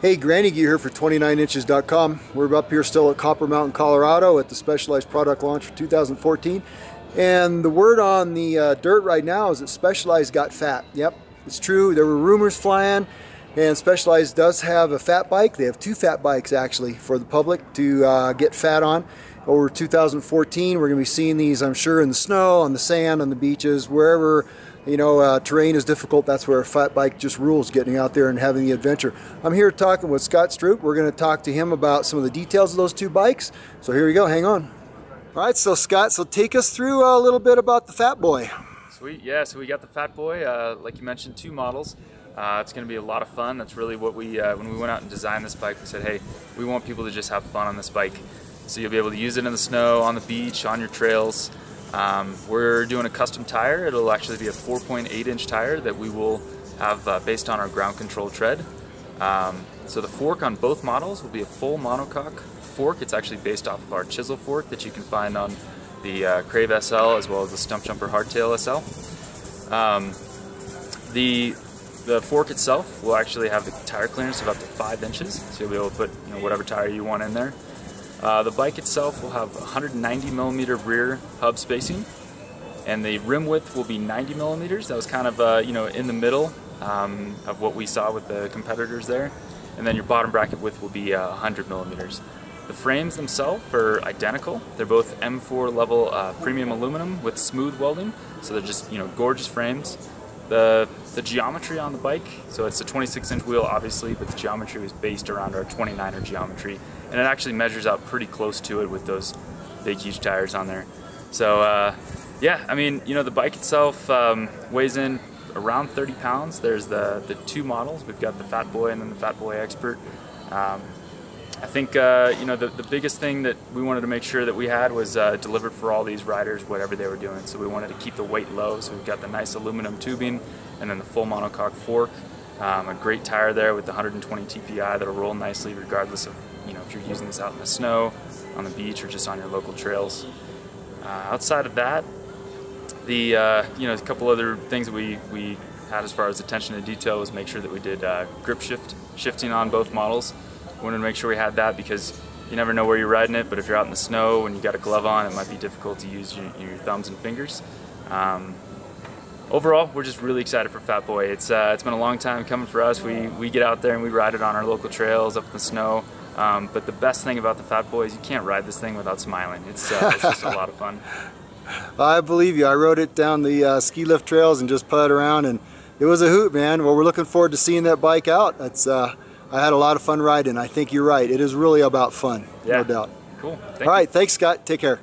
Hey, Granny Gear here for 29inches.com. We're up here still at Copper Mountain, Colorado at the Specialized product launch for 2014. And the word on the dirt right now is that Specialized got fat. Yep, it's true. There were rumors flying, and Specialized does have a fat bike. They have two fat bikes actually for the public to get fat on. Over 2014, we're going to be seeing these, I'm sure, in the snow, on the sand, on the beaches, wherever terrain is difficult. That's where a fat bike just rules, getting out there and having the adventure. I'm here talking with Scott Stroop. We're going to talk to him about some of the details of those two bikes. So here we go, hang on. All right, so Scott, take us through a little bit about the Fat Boy. Sweet, yeah, so we got the Fat Boy, like you mentioned, two models. It's going to be a lot of fun. That's really what we, when we went out and designed this bike, we said, hey, we want people to just have fun on this bike. So you'll be able to use it in the snow, on the beach, on your trails. We're doing a custom tire. It'll actually be a 4.8-inch tire that we will have based on our ground control tread. So the fork on both models will be a full monocoque fork. It's actually based off of our chisel fork that you can find on the Crave SL as well as the Stumpjumper Hardtail SL. The fork itself will actually have the tire clearance of up to 5 inches, so you'll be able to put whatever tire you want in there. The bike itself will have 190 millimeter rear hub spacing, and the rim width will be 90 millimeters. That was kind of in the middle of what we saw with the competitors there. And then your bottom bracket width will be 100 millimeters. The frames themselves are identical. They're both M4 level premium aluminum with smooth welding, so they're just gorgeous frames. The geometry on the bike, so it's a 26-inch wheel obviously, but the geometry was based around our 29er geometry, and it actually measures out pretty close to it with those big huge tires on there. So yeah, I mean, the bike itself weighs in around 30 pounds. There's the two models. We've got the Fat Boy and then the Fat Boy Expert. I think the biggest thing that we wanted to make sure that we had was delivered for all these riders, whatever they were doing. So we wanted to keep the weight low. So we've got the nice aluminum tubing, and then the full monocoque fork. A great tire there with the 120 TPI that'll roll nicely, regardless of if you're using this out in the snow, on the beach, or just on your local trails. Outside of that, a couple other things that we had as far as attention to detail was make sure that we did grip shifting on both models. We wanted to make sure we had that because you never know where you're riding it, but if you're out in the snow and you got a glove on, it might be difficult to use your thumbs and fingers. Overall, we're just really excited for Fat Boy. It's been a long time coming for us. We get out there and we ride it on our local trails up in the snow. But the best thing about the Fat Boy is you can't ride this thing without smiling. It's just a lot of fun. I believe you. I rode it down the ski lift trails and just putted around, and it was a hoot, man. Well, we're looking forward to seeing that bike out. I had a lot of fun riding. I think you're right. It is really about fun, yeah. No doubt. Cool. All right, thanks, Scott. Take care.